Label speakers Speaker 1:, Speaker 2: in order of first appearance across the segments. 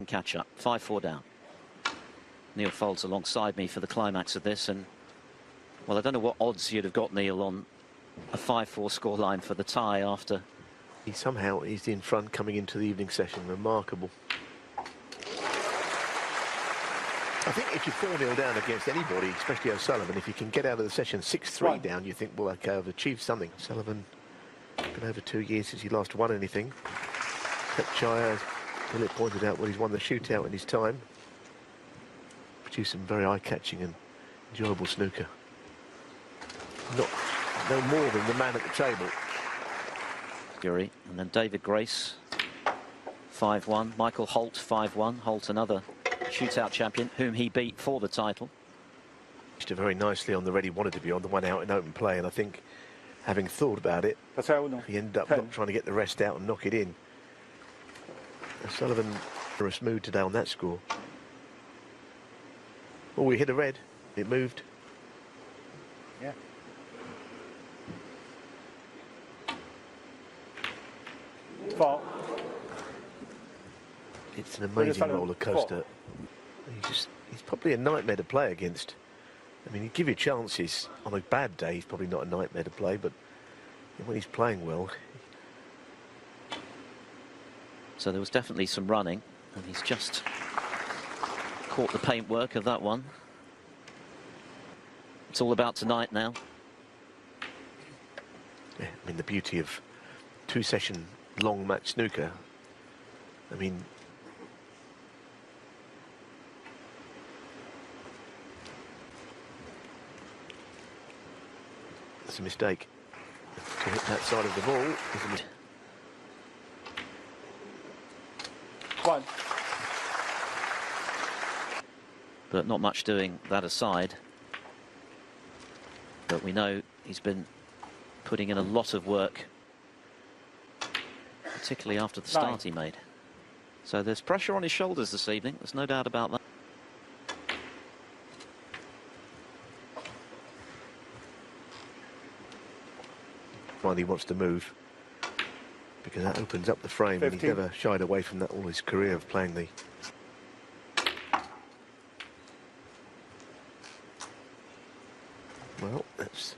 Speaker 1: catch-up. 5-4 down. Neil folds alongside me for the climax of this, and well, I don't know what odds you'd have got, Neil, on a 5-4 scoreline for the tie after.
Speaker 2: Somehow he's in front coming into the evening session. Remarkable. I think if you're 4-0 down against anybody, especially O'Sullivan, if you can get out of the session 6-3 down, you think, well, okay, I've achieved something. Sullivan, been over 2 years since he last won anything. Thepchaiya, as Philip pointed out, well, he's won the shootout in his time. Produced some very eye-catching and enjoyable snooker. No more than the man at the table.
Speaker 1: And then David Grace, 5-1. Michael Holt, 5-1. Holt, another shootout champion, whom he beat for the title.
Speaker 2: Very nicely on the red he wanted to be on, the one out in open play, and I think, having thought about it, he ended up not trying to get the rest out and knock it in. Sullivan in a mood today on that score. Oh, we hit a red. It moved.
Speaker 3: Yeah. Foul.
Speaker 2: It's an amazing roller coaster. He's probably a nightmare to play against. I mean, he'd give you chances. On a bad day, he's probably not a nightmare to play, but when he's playing well.
Speaker 1: So there was definitely some running, and he's just caught the paintwork of that one. It's all about tonight now.
Speaker 2: Yeah, I mean, the beauty of 2-session long match snooker. I mean, it's a mistake to hit that side of the ball.
Speaker 3: One.
Speaker 1: But not much doing that aside. But we know he's been putting in a lot of work, particularly after the start he made. So there's pressure on his shoulders this evening, there's no doubt about that.
Speaker 2: While he wants to move, because that opens up the frame, 15. And he's never shied away from that all his career of playing the... Well, that's...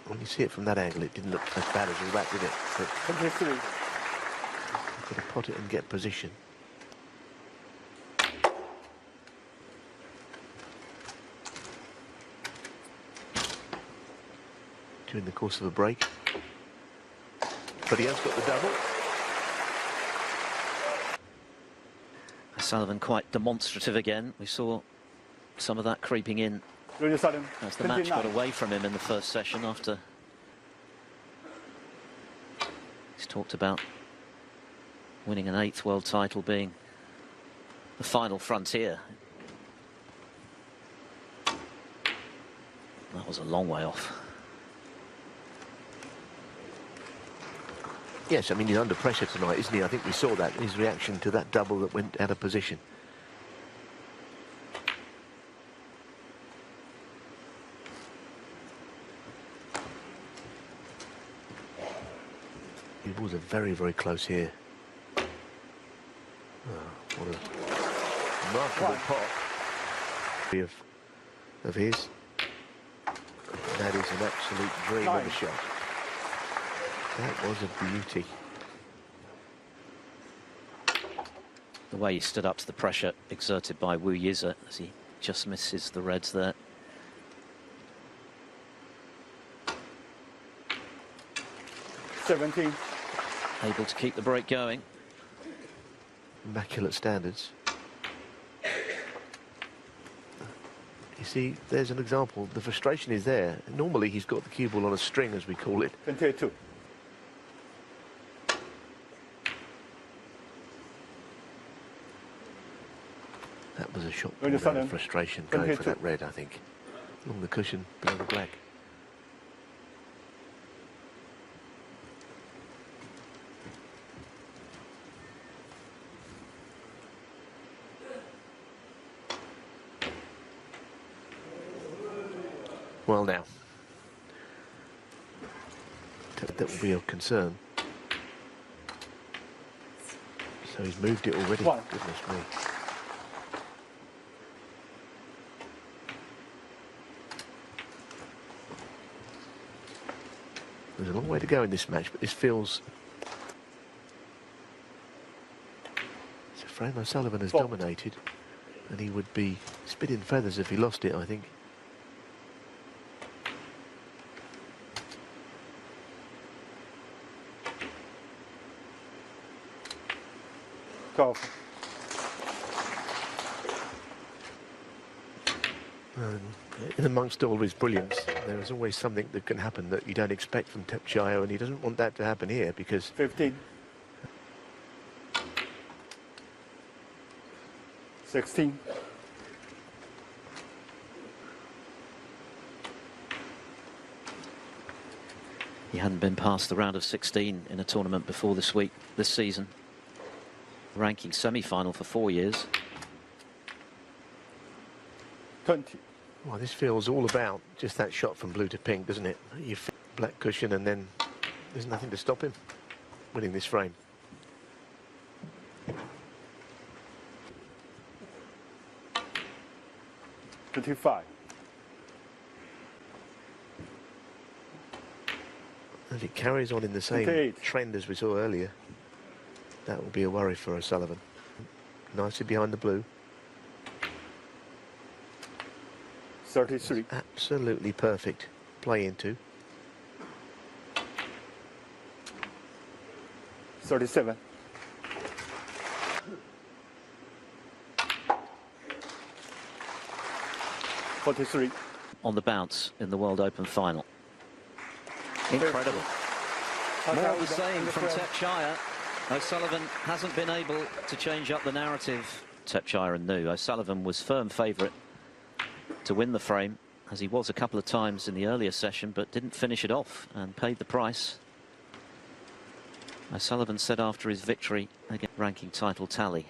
Speaker 2: When you see it from that angle, it didn't look as bad as all that, did it? But you've got to pot it and get position. During the course of a break. But he has got the double.
Speaker 1: Sullivan quite demonstrative again. We saw some of that creeping in as the match got away from him in the first session after he's talked about winning an 8th world title being the final frontier. That was a long way off.
Speaker 2: Yes, I mean, he's under pressure tonight, isn't he? I think we saw that in his reaction to that double that went out of position. He was a very, very close here. Oh, what a remarkable pot of his. That is an absolute dream of a shot. That was a beauty.
Speaker 1: The way he stood up to the pressure exerted by Wu Yize as he just misses the reds there.
Speaker 3: $17.
Speaker 1: Able to keep the break going.
Speaker 2: Immaculate standards. You see, there's an example. The frustration is there. Normally he's got the cue ball on a string, as we call it.
Speaker 3: 22.
Speaker 2: That was a shot of frustration going for that red, I think. Along the cushion, below the black. Well, now, that will be of concern. So he's moved it already.
Speaker 3: One.
Speaker 2: Goodness me. There's a long way to go in this match, but this feels... It's a frame O'Sullivan has dominated, and he would be spitting feathers if he lost it, I think. In amongst all his brilliance, there is always something that can happen that you don't expect from Tepchaiya, and he doesn't want that to happen here because...
Speaker 3: 15. 16.
Speaker 1: He hadn't been past the round of 16 in a tournament before this season. Ranking semi-final for 4 years.
Speaker 3: 20.
Speaker 2: Well, this feels all about just that shot from blue to pink, doesn't it? You fit black cushion and then there's nothing to stop him winning this frame.
Speaker 3: $25.
Speaker 2: If it carries on in the same
Speaker 3: 28.
Speaker 2: trend as we saw earlier, that will be a worry for O'Sullivan. Nicely behind the blue.
Speaker 3: 33.
Speaker 2: Absolutely perfect play into.
Speaker 3: 37. 43.
Speaker 1: On the bounce in the World Open final. Incredible. More of the same from Thepchaiya. O'Sullivan hasn't been able to change up the narrative. Thepchaiya Un-Nooh. O'Sullivan was firm favourite to win the frame, as he was a couple of times in the earlier session, but didn't finish it off and paid the price. O'Sullivan said after his victory, again, ranking title tally.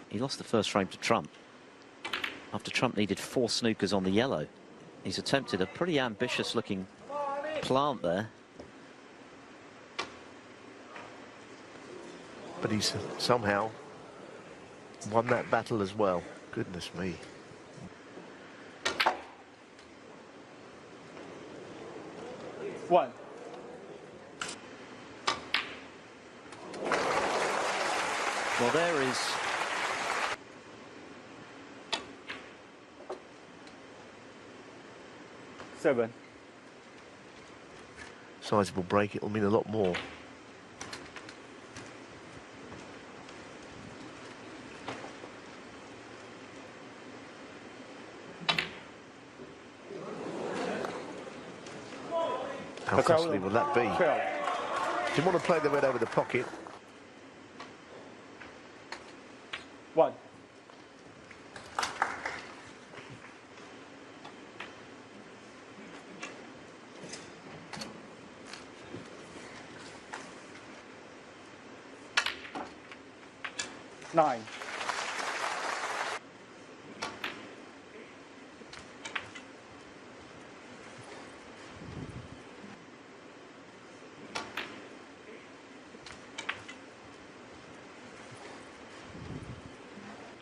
Speaker 1: He lost the first frame to Trump after Trump needed 4 snookers on the yellow. He's attempted a pretty ambitious looking plant there.
Speaker 2: But he's somehow won that battle as well. Goodness me.
Speaker 3: One.
Speaker 1: Well, there is
Speaker 3: Seven.
Speaker 2: Sizable break, it'll mean a lot more. How costly will that be?
Speaker 3: 12.
Speaker 2: Do you want to play the red over the pocket?
Speaker 3: 1. 9.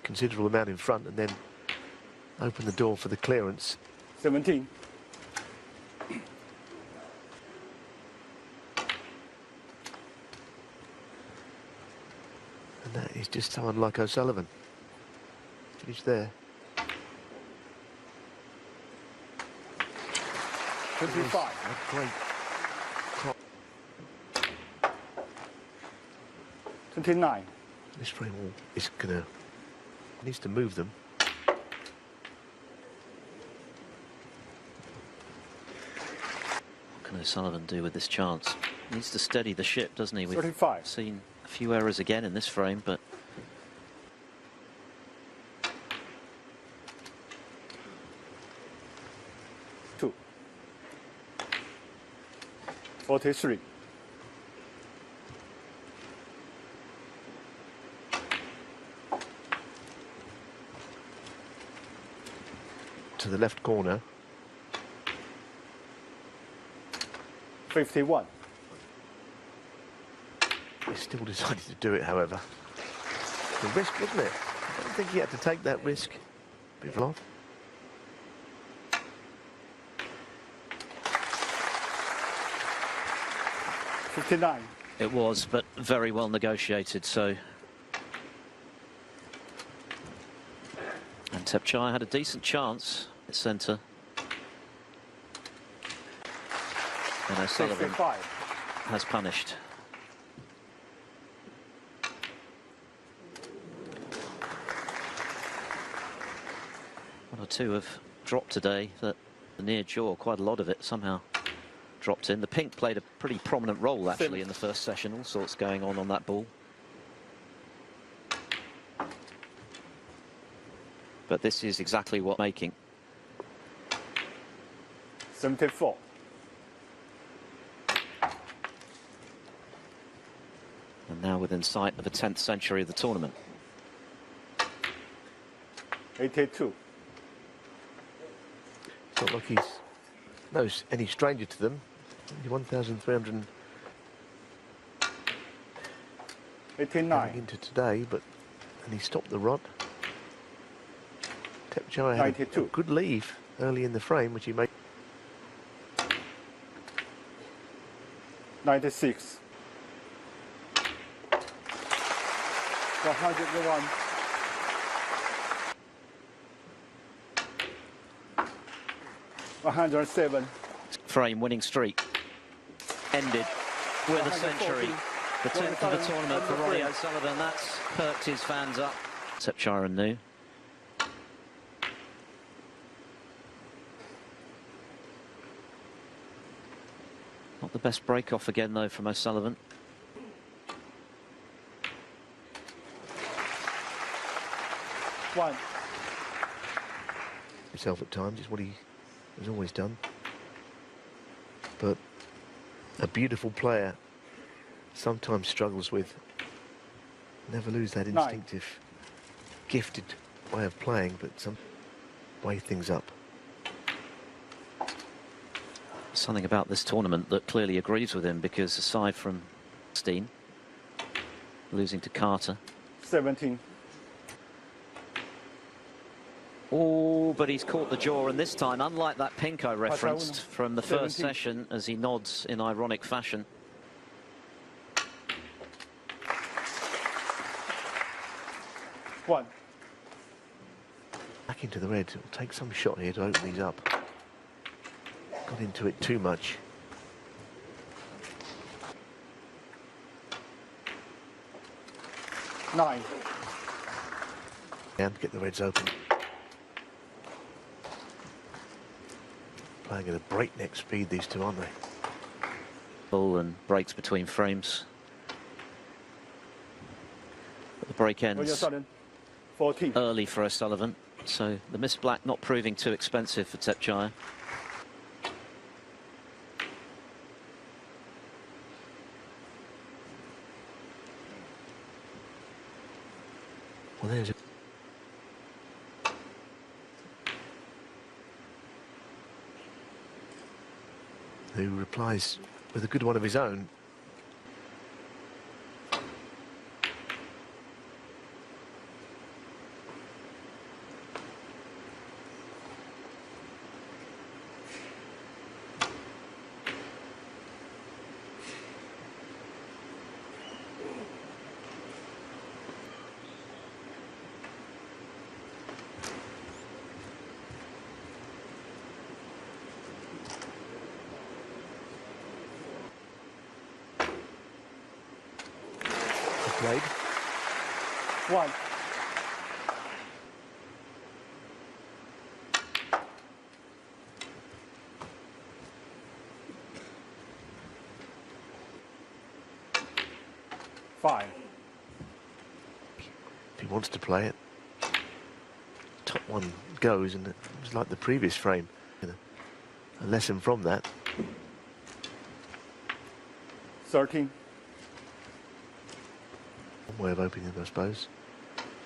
Speaker 2: Considerable amount in front and then open the door for the clearance.
Speaker 3: 17.
Speaker 2: And that is just someone like O'Sullivan. Finish there.
Speaker 3: 25.
Speaker 2: A great top.
Speaker 3: 29.
Speaker 2: This frame is gonna needs to move them.
Speaker 1: What can O'Sullivan do with this chance? He needs to steady the ship, doesn't he? We've
Speaker 3: 35.
Speaker 1: seen a few errors again in this frame, but
Speaker 3: 2. 43.
Speaker 2: To the left corner.
Speaker 3: 51.
Speaker 2: He still decided to do it, however. The risk, wasn't it? I don't think he had to take that risk. Bit long.
Speaker 3: $59.
Speaker 1: It was, but very well negotiated, so... And Thepchaiya had a decent chance at centre. And O'Sullivan
Speaker 3: 65.
Speaker 1: has punished. One or two have dropped today. That the near jaw, quite a lot of it somehow dropped in. The pink played a pretty prominent role actually in the first session. All sorts going on that ball. But this is exactly what making.
Speaker 3: 74.
Speaker 1: And now within sight of the 10th century of the tournament.
Speaker 3: 82.
Speaker 2: It's not like he's any stranger to them. 1,300
Speaker 3: $89.
Speaker 2: into today, and he stopped the rod. Tepchaiya had a
Speaker 3: 92.
Speaker 2: good leave early in the frame, which he made.
Speaker 3: 96. 101. $107.
Speaker 1: Frame winning streak ended with a century. The 10th of the tournament for Ronnie O'Sullivan. That's perked his fans up. Thepchaiya Un-Nooh. Not the best break off again though from O'Sullivan.
Speaker 3: One.
Speaker 2: Himself at times is what he has always done. But a beautiful player sometimes struggles with. Never lose that instinctive, gifted way of playing, but some weigh things up.
Speaker 1: Something about this tournament that clearly agrees with him, because aside from Steen losing to Carter.
Speaker 3: 17.
Speaker 1: Oh, but he's caught the jaw, and this time, unlike that pink I referenced from the first
Speaker 3: 17.
Speaker 1: session, as he nods in ironic fashion.
Speaker 3: One.
Speaker 2: Back into the red. It'll take some shot here to open these up. Got into it too much.
Speaker 3: Nine.
Speaker 2: And get the reds open. Playing at a breakneck speed, these two, aren't they?
Speaker 1: Ball and breaks between frames. But the break ends
Speaker 3: 14.
Speaker 1: early for O'Sullivan, so the missed black not proving too expensive for Thepchaiya.
Speaker 2: Well, there's a... who replies with a good one of his own. Played.
Speaker 3: One. Five.
Speaker 2: If he wants to play it, top one goes, and it was like the previous frame. A lesson from that.
Speaker 3: 13.
Speaker 2: One way of opening it, I suppose.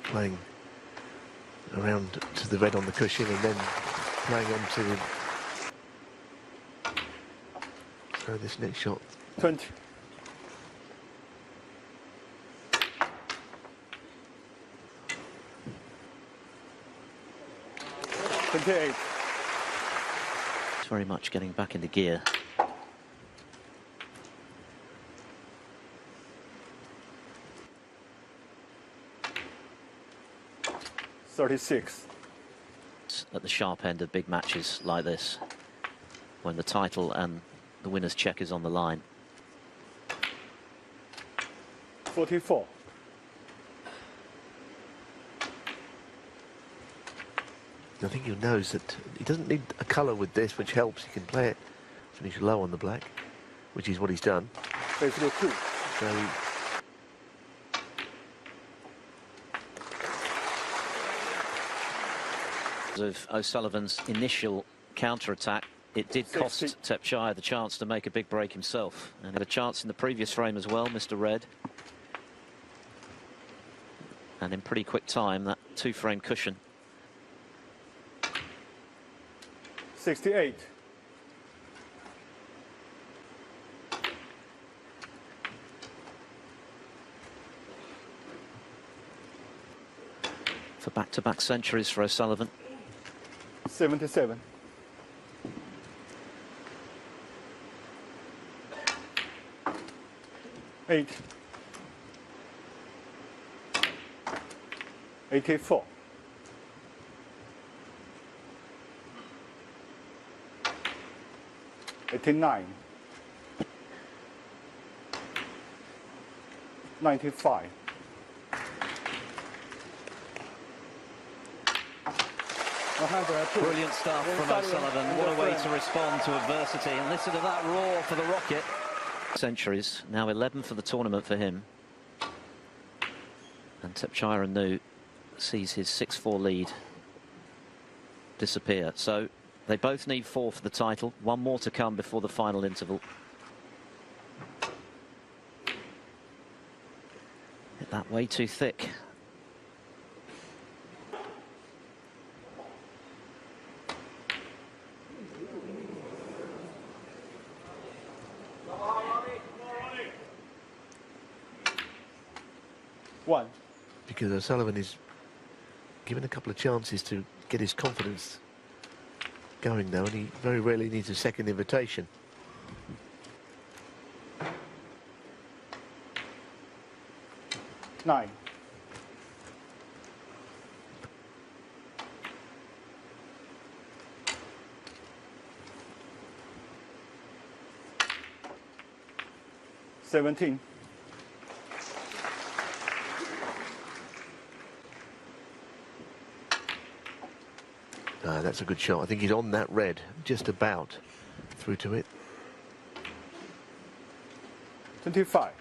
Speaker 2: Playing around to the red on the cushion and then playing on to throw this next shot.
Speaker 3: 20.
Speaker 1: It's very much getting back into gear. At the sharp end of big matches like this, when the title and the winner's check is on the line.
Speaker 3: 44.
Speaker 2: I think he knows that he doesn't need a colour with this, which helps. He can play it, finish low on the black, which is what he's done.
Speaker 3: Basically 2.
Speaker 2: So
Speaker 1: of O'Sullivan's initial counter-attack, it did cost Tepchaiya the chance to make a big break himself, and had a chance in the previous frame as well, Mr. Red. And in pretty quick time, that 2-frame cushion.
Speaker 3: 68.
Speaker 1: For back-to-back centuries for O'Sullivan.
Speaker 3: 77. 8. 84. 89. 95.
Speaker 1: Brilliant stuff from O'Sullivan. What a way to respond to adversity. And listen to that roar for the Rocket. Centuries, now 11 for the tournament for him. And Thepchaiya Un-Nooh sees his 6-4 lead disappear. So they both need 4 for the title. One more to come before the final interval. Hit that way too thick.
Speaker 3: One.
Speaker 2: Because O'Sullivan is given a couple of chances to get his confidence going now, and he very rarely needs a second invitation.
Speaker 3: Nine. $17.
Speaker 2: That's a good shot. I think he's on that red, just about through to it.
Speaker 3: 25.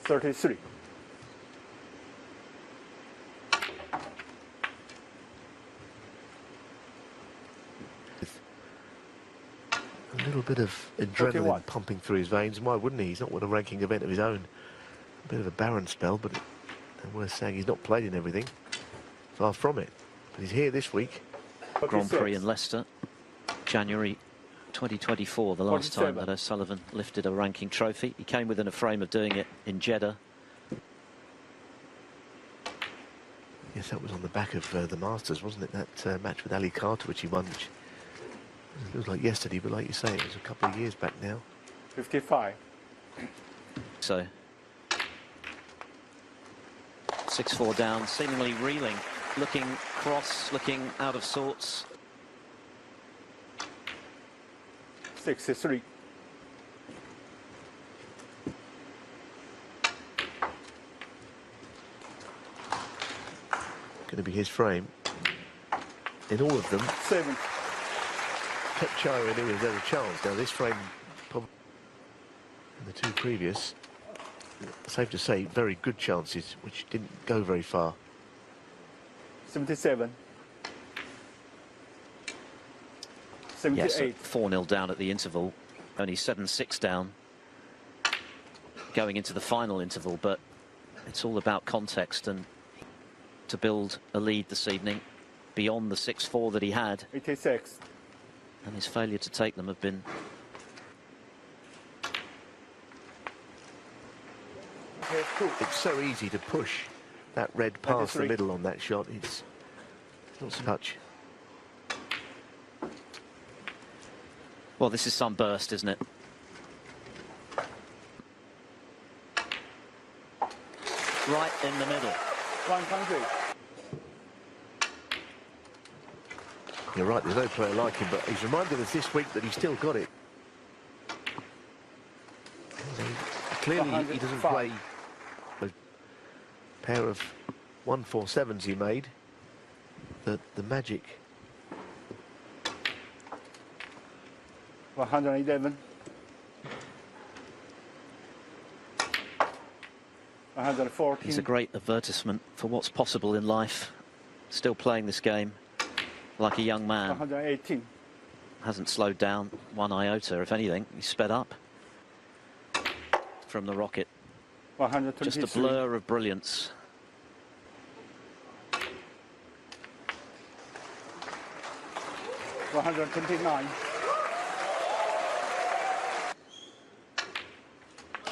Speaker 3: $33.
Speaker 2: A little bit of adrenaline
Speaker 3: 41.
Speaker 2: pumping through his veins. Why wouldn't he? He's not won a ranking event of his own. A bit of a barren spell, but worth saying he's not played in everything. Far from it. But he's here this week.
Speaker 1: Grand Prix in Leicester, January 2024, the last time that O'Sullivan lifted a ranking trophy. He came within a frame of doing it in Jeddah.
Speaker 2: Yes, that was on the back of the Masters, wasn't it? That match with Ali Carter, which he won, which feels like yesterday, but like you say, it was a couple of years back now.
Speaker 3: 55.
Speaker 1: So 6-4 down, seemingly reeling, looking cross, looking out of sorts.
Speaker 3: 63.
Speaker 2: Going to be his frame. In all of them,
Speaker 3: 7.
Speaker 2: Thepchaiya Un-Nooh has a chance. Now this frame, probably in the 2 previous, safe to say, very good chances, which didn't go very far.
Speaker 3: 77.
Speaker 1: Yes,
Speaker 3: 78.
Speaker 1: 4-0 down at the interval, only 7-6 down. going into the final interval, but it's all about context, and to build a lead this evening beyond the 6-4 that he had,
Speaker 3: 86.
Speaker 1: and his failure to take them have been
Speaker 2: It's so easy to push that red past the
Speaker 3: 93.
Speaker 2: middle on that shot. It's not so much.
Speaker 1: well, this is some burst, isn't it? Right in the middle.
Speaker 3: 100.
Speaker 2: You're right, there's no player like him, but he's reminded us this week that he's still got it. Clearly, he doesn't play a pair of 147s he made. The magic.
Speaker 3: 111. 114.
Speaker 1: He's a great advertisement for what's possible in life. Still playing this game like a young man.
Speaker 3: 118.
Speaker 1: Hasn't slowed down one iota. If anything, he's sped up from the rocket.
Speaker 3: 123.
Speaker 1: Just a blur of brilliance.
Speaker 3: $129.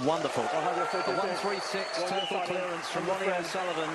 Speaker 1: Wonderful.
Speaker 3: 136.
Speaker 1: A 136 total clearance from Ronnie O'Sullivan.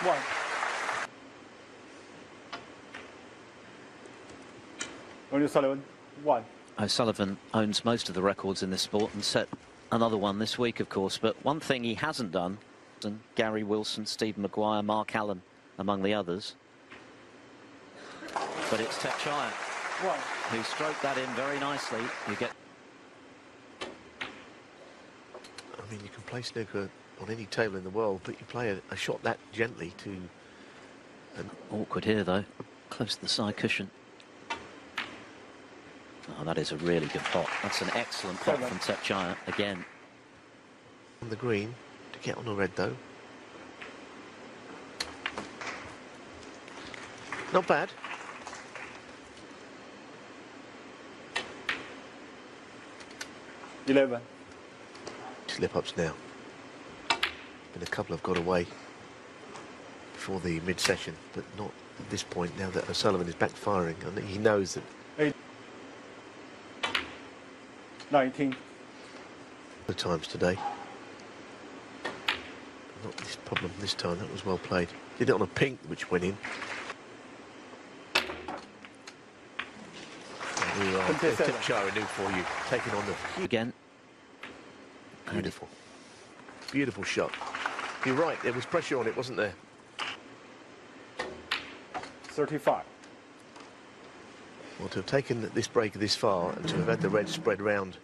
Speaker 3: One. O'Sullivan. 1.
Speaker 1: O'Sullivan owns most of the records in this sport and set another one this week, of course. But one thing he hasn't done, and Gary Wilson, Steve Maguire, Mark Allen, among the others. But it's Tepchaiya
Speaker 3: 1.
Speaker 1: who stroked that in very nicely. You get.
Speaker 2: I mean, you can play snooker on any table in the world, but you play a shot that gently to...
Speaker 1: Awkward here, though. Close to the side cushion. Oh, that is a really good pot. That's an excellent pot from Thepchaiya again.
Speaker 2: On the green to get on the red, though. Not bad.
Speaker 3: $11.
Speaker 2: Slip-ups now. Been a couple have got away before the mid-session, but not at this point now that O'Sullivan is backfiring. And he knows that...
Speaker 3: 8. 19.
Speaker 2: The times today. Not this problem this time. That was well played. Did it on a pink, which went in. Thepchaiya Un-Nooh for you, taking on the...
Speaker 1: Again.
Speaker 2: Beautiful. Beautiful shot. You're right, there was pressure on it, wasn't there?
Speaker 3: 35.
Speaker 2: Well, to have taken this break this far and to have had the red spread round.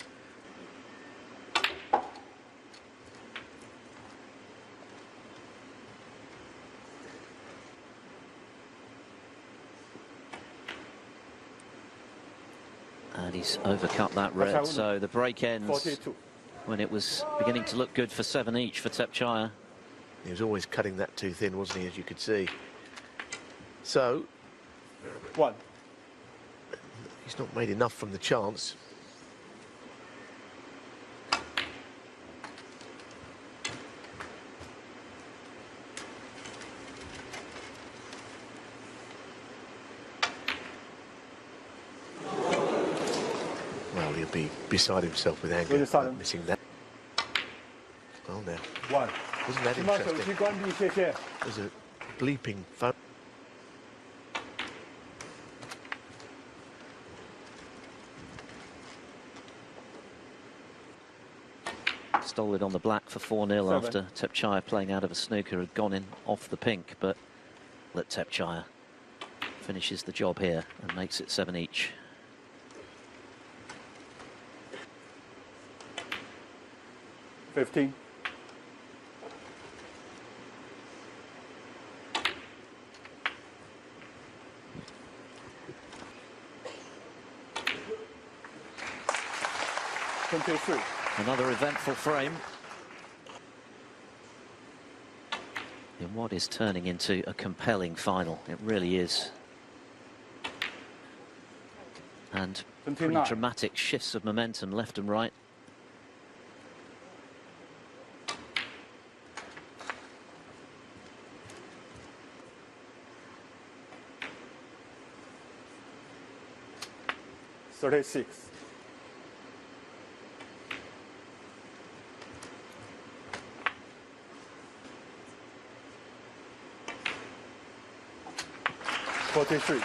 Speaker 1: And he's overcut that red, so the break ends
Speaker 3: 42.
Speaker 1: when it was beginning to look good for 7 each for Tepchaiya.
Speaker 2: He was always cutting that too thin, wasn't he, as you could see. So...
Speaker 3: 1.
Speaker 2: He's not made enough from the chance. Well, he'll be beside himself with anger about missing that. Well, now,
Speaker 3: 1.
Speaker 2: wasn't that interesting? There's a bleeping phone.
Speaker 1: Stole it on the black for 4-0
Speaker 3: 7.
Speaker 1: after Thepchaiya, playing out of a snooker, had gone in off the pink, but let Thepchaiya finishes the job here and makes it 7 each.
Speaker 3: $15. $23.
Speaker 1: Another eventful frame in what is turning into a compelling final. It really is. And pretty
Speaker 3: 29.
Speaker 1: dramatic shifts of momentum left and right.
Speaker 3: $36. $43.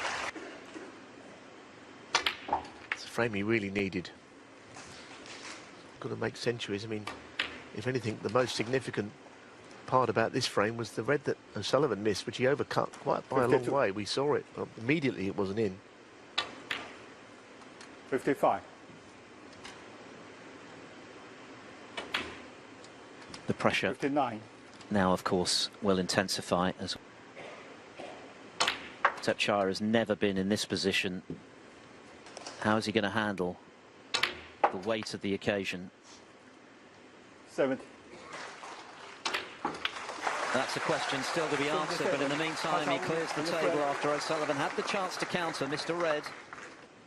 Speaker 2: It's a frame he really needed. Got to make centuries. I mean, if anything, the most significant part about this frame was the red that O'Sullivan missed, which he overcut quite by a long
Speaker 3: 52.
Speaker 2: way. We saw it. Immediately it wasn't in.
Speaker 3: 55.
Speaker 1: The pressure
Speaker 3: 59.
Speaker 1: now, of course, will intensify as Thepchaiya has never been in this position. How is he going to handle the weight of the occasion?
Speaker 3: 70.
Speaker 1: That's a question still to be answered, but in the meantime he clears the table after O'Sullivan had the chance to counter Mr. Red,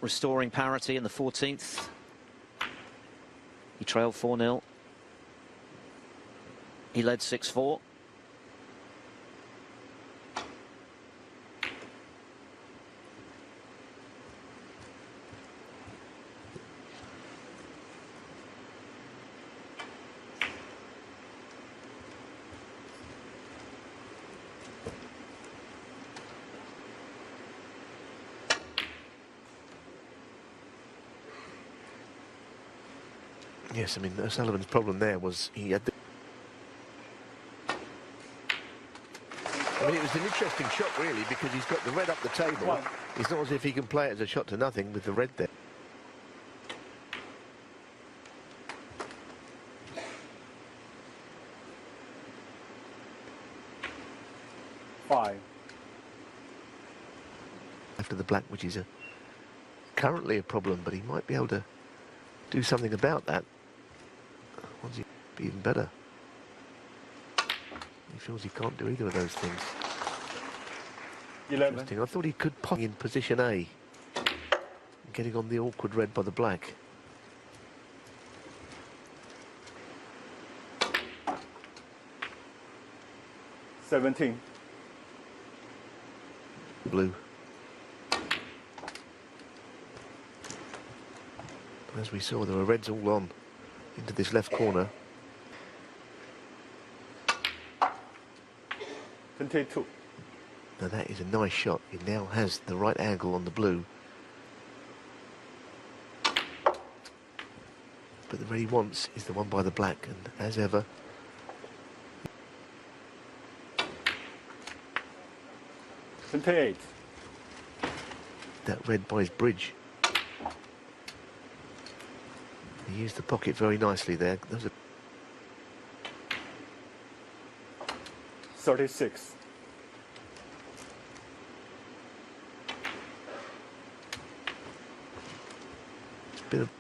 Speaker 1: restoring parity in the 14th. He trailed 4-0. He led 6-4.
Speaker 2: Yes, I mean, O'Sullivan's problem there was he had the... I mean, it was an interesting shot, really, because he's got the red up the table.
Speaker 3: 1.
Speaker 2: It's not as if he can play it as a shot to nothing with the red there.
Speaker 3: $5.
Speaker 2: After the black, which is currently a problem, but he might be able to do something about that. Once he be even better. He feels he can't do either of those things.
Speaker 3: 11.
Speaker 2: Interesting. I thought he could pop in position A, getting on the awkward red by the black.
Speaker 3: $17.
Speaker 2: Blue. As we saw, there were reds all on into this left corner.
Speaker 3: 22.
Speaker 2: Now that is a nice shot. He now has the right angle on the blue. But the red he wants is the one by the black, and as ever,
Speaker 3: 28.
Speaker 2: that red by his bridge. He used the pocket very nicely there. That was a
Speaker 3: 36.
Speaker 2: bit of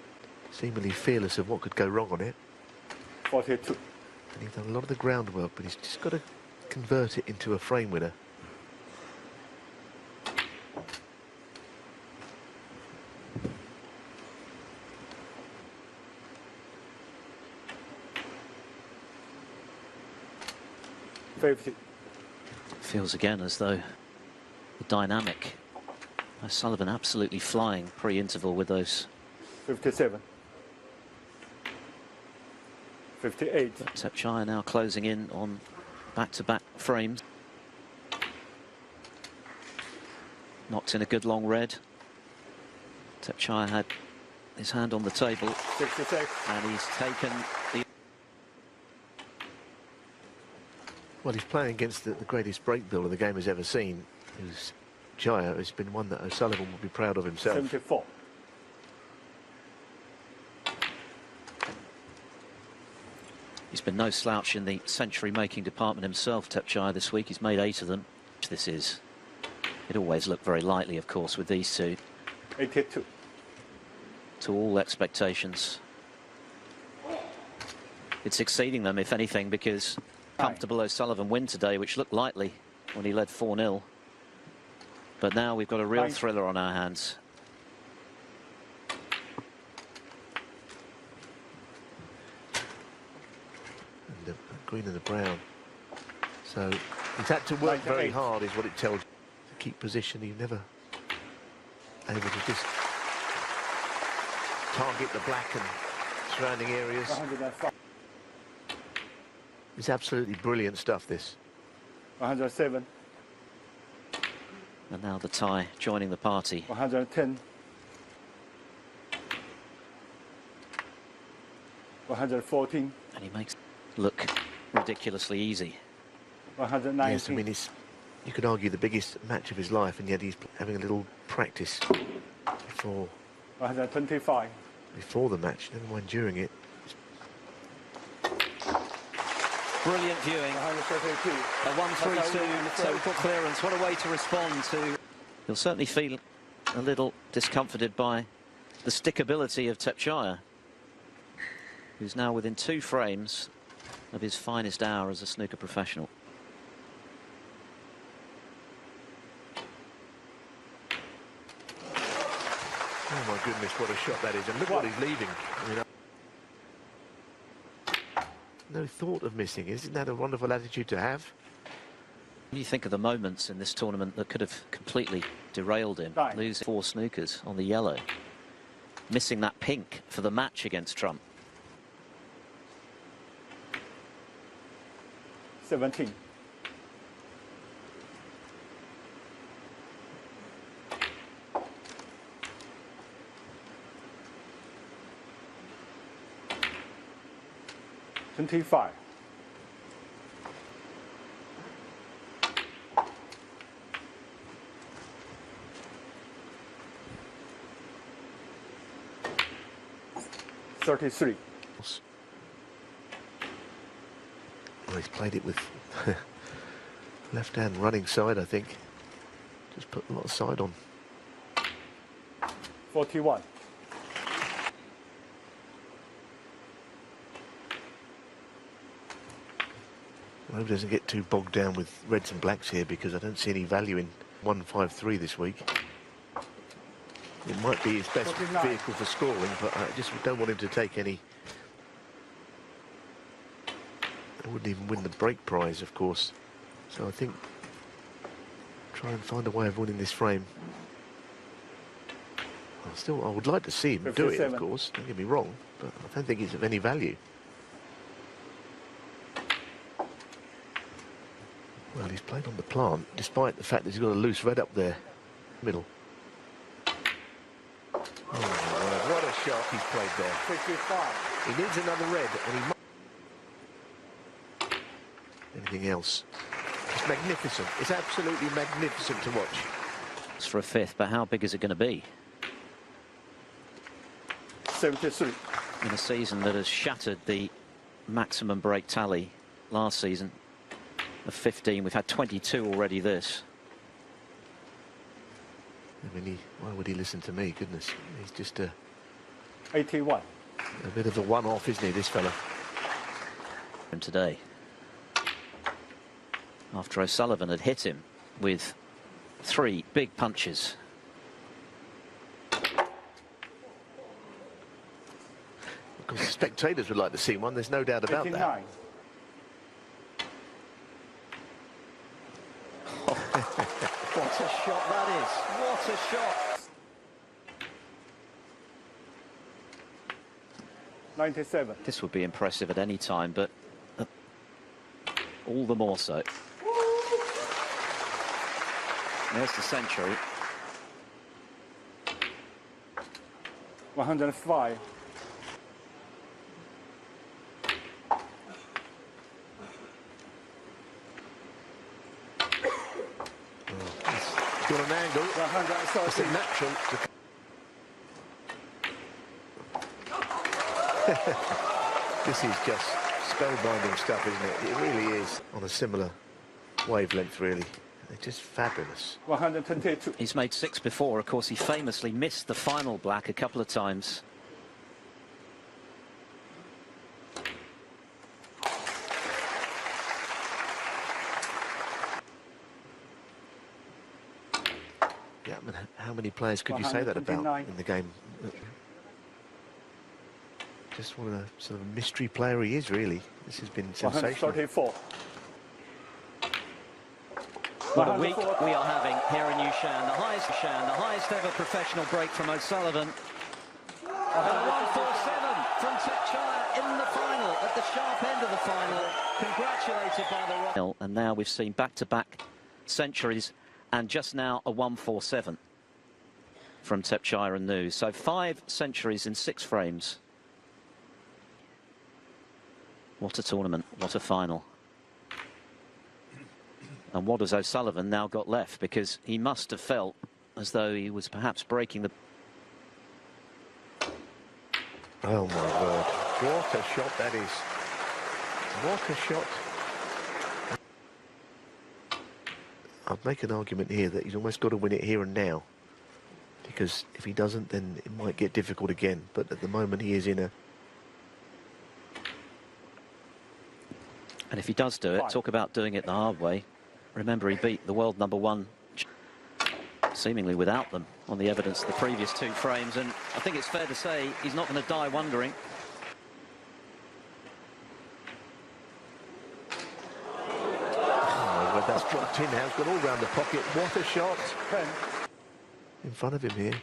Speaker 2: seemingly fearless of what could go wrong on it.
Speaker 3: 42.
Speaker 2: And he's done a lot of the groundwork, but he's just got to convert it into a frame winner.
Speaker 1: Feels again as though the dynamic. O'Sullivan absolutely flying pre-interval with those.
Speaker 3: 57. 58.
Speaker 1: Thepchaiya now closing in on back-to-back frames. Knocked in a good long red. Thepchaiya had his hand on the table
Speaker 3: 66.
Speaker 1: and he's taken the
Speaker 2: Well, he's playing against the greatest break builder the game has ever seen, who's Tepchaiya. Has been one that O'Sullivan will be proud of himself.
Speaker 3: 74.
Speaker 1: He's been no slouch in the century-making department himself, Tepchaiya, this week. He's made 8 of them. This is. It always looked very lightly, of course, with these two.
Speaker 3: 82.
Speaker 1: To all expectations. It's exceeding them, if anything, because comfortable O'Sullivan win today, which looked lightly when he led 4-0. But now we've got a real thriller on our hands.
Speaker 2: And the green and the brown. So he's had to work very hard, is what it tells you. To keep position, he's never able to just target the black and surrounding areas.
Speaker 3: 105.
Speaker 2: It's absolutely brilliant stuff, this.
Speaker 3: 107.
Speaker 1: And now the tie joining the party.
Speaker 3: 110. 114.
Speaker 1: And he makes it look ridiculously easy.
Speaker 3: 119.
Speaker 2: Yes, I mean, you could argue the biggest match of his life, and yet he's having a little practice before
Speaker 3: 125.
Speaker 2: the match, never mind during it.
Speaker 1: Brilliant viewing.
Speaker 3: 132.
Speaker 1: A 1-3-2 total clearance. What a way to respond to. You'll certainly feel a little discomforted by the stickability of Tepchaiya, who's now within 2 frames of his finest hour as a snooker professional.
Speaker 2: Oh my goodness, what a shot that is, and look what he's leaving. I mean, no thought of missing. Isn't that a wonderful attitude to have?
Speaker 1: You think of the moments in this tournament that could have completely derailed him. Losing 4 snookers on the yellow. Missing that pink for the match against Trump.
Speaker 3: 17. $25. $33.
Speaker 2: Well, he's played it with left hand running side, I think. Just put a lot of side on.
Speaker 3: 41.
Speaker 2: I hope he doesn't get too bogged down with reds and blacks here, because I don't see any value in 153 this week. It might be his best
Speaker 3: 49.
Speaker 2: vehicle for scoring, but I just don't want him to take any. I wouldn't even win the break prize, of course. So I think try and find a way of winning this frame. I would like to see him
Speaker 3: 57.
Speaker 2: do it, of course. Don't get me wrong, but I don't think it's of any value. Well, he's played on the plant, despite the fact that he's got a loose red up there, middle. Oh my word, what a shot he's played there.
Speaker 3: 55.
Speaker 2: He needs another red, and he might. Anything else? It's magnificent. It's absolutely magnificent to watch.
Speaker 1: It's for a 5th, but how big is it going to be?
Speaker 3: 73.
Speaker 1: In a season that has shattered the maximum break tally last season of 15. We've had 22 already this.
Speaker 2: I mean, why would he listen to me? Goodness, he's just
Speaker 3: 81.
Speaker 2: a bit of a one-off, isn't he, this fella?
Speaker 1: And today, after O'Sullivan had hit him with 3 big punches.
Speaker 2: Of course, the spectators would like to see one, there's no doubt about
Speaker 3: 89.
Speaker 2: that.
Speaker 1: What a shot that is! What a shot!
Speaker 3: 97.
Speaker 1: This would be impressive at any time, but all the more so. There's the century.
Speaker 3: 105.
Speaker 2: got an angle.
Speaker 3: 130.
Speaker 2: It's a natural. This is just spellbinding stuff, isn't it? It really is. On a similar wavelength, really. They're just fabulous.
Speaker 3: 122.
Speaker 1: He's made 6 before. Of course, he famously missed the final black a couple of times.
Speaker 2: Yeah, I mean, how many players could you say that about in the game? Just what a sort of mystery player he is, really. This has been sensational.
Speaker 3: 134.
Speaker 1: What a week we are having here in Yushan. The highest ever professional break from O'Sullivan. And 147 from Thepchaiya in the final, at the sharp end of the final. Congratulated by the Ronnie. And now we've seen back-to-back centuries, and just now a 147 from Thepchaiya Un-Nooh. So 5 centuries in 6 frames. What a tournament, what a final. And what has O'Sullivan now got left? Because he must have felt as though he was perhaps breaking the...
Speaker 2: Oh, my word. What a shot that is. What a shot. I'd make an argument here that he's almost got to win it here and now. Because if he doesn't, then it might get difficult again. But at the moment, he is in a...
Speaker 1: And if he does do it, talk about doing it the hard way. Remember, he beat the world #1 seemingly without them on the evidence of the previous 2 frames. And I think it's fair to say he's not going to die wondering.
Speaker 2: Oh, but that's dropped in now. It's gone all round the pocket. What a shot. In front of him here.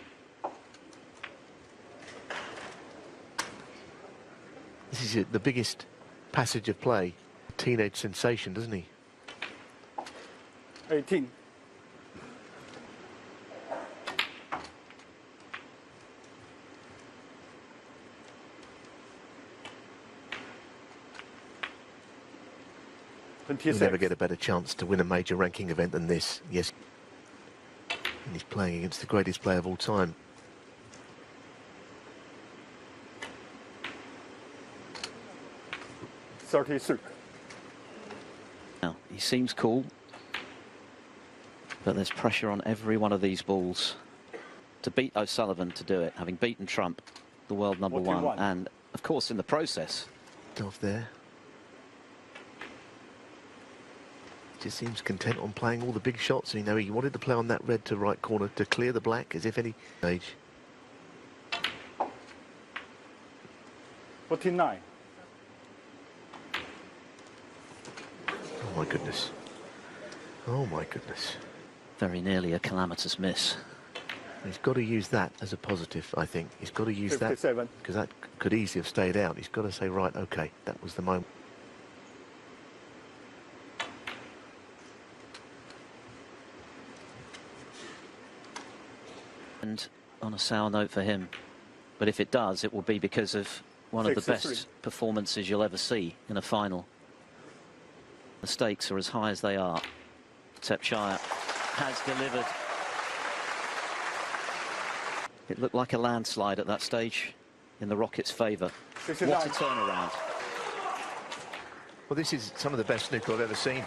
Speaker 2: This is it, the biggest passage of play. Teenage sensation, doesn't he?
Speaker 3: 18.
Speaker 2: You'll never get a better chance to win a major ranking event than this. Yes. And he's playing against the greatest player of all time.
Speaker 1: Now, he seems cool, but there's pressure on every one of these balls to beat O'Sullivan, to do it, having beaten Trump, the world #1, and of course in the process.
Speaker 2: Off there. Just seems content on playing all the big shots. You know, he wanted to play on that red to right corner to clear the black as if any stage.
Speaker 3: 49.
Speaker 2: Oh my goodness. Oh my goodness.
Speaker 1: Very nearly a calamitous miss.
Speaker 2: He's got to use that as a positive, I think. He's got to use
Speaker 3: 57.
Speaker 2: that, because that could easily have stayed out. He's got to say, right, okay, that was the moment.
Speaker 1: And on a sour note for him. But if it does, it will be because of one of the best performances you'll ever see in a final. The stakes are as high as they are. Thepchaiya has delivered. It looked like a landslide at that stage in the Rockets' favour. What a turnaround.
Speaker 2: Well, this is some of the best snooker I've ever seen.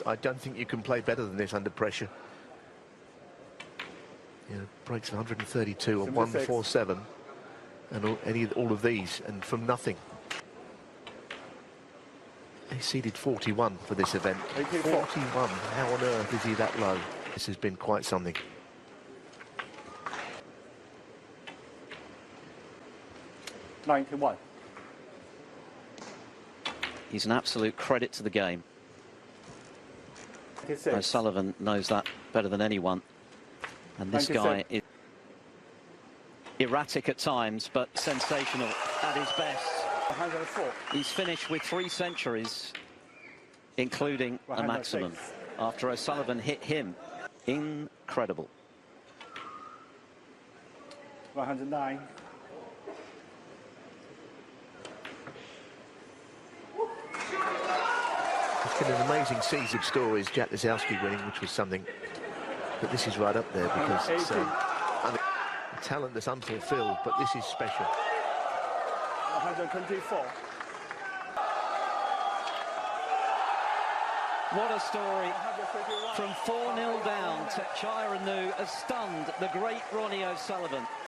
Speaker 2: I don't think you can play better than this under pressure. You know, breaks of 132 on 147 and all of these, and from nothing. He seeded 41 for this event. 41. How on earth is he that low? This has been quite something.
Speaker 3: $91.
Speaker 1: He's an absolute credit to the game. O'Sullivan knows that better than anyone. And this guy is erratic at times, but sensational at his best.
Speaker 3: 104.
Speaker 1: He's finished with 3 centuries, including a maximum, after O'Sullivan hit him. Incredible.
Speaker 3: 109.
Speaker 2: It's been an amazing series of stories. Jack Lisowski winning, which was something. But this is right up there because it's a talent that's unfulfilled, but this is special.
Speaker 3: 124.
Speaker 1: What a story. From 4-0 down, Thepchaiya Un-Nooh has stunned the great Ronnie O'Sullivan.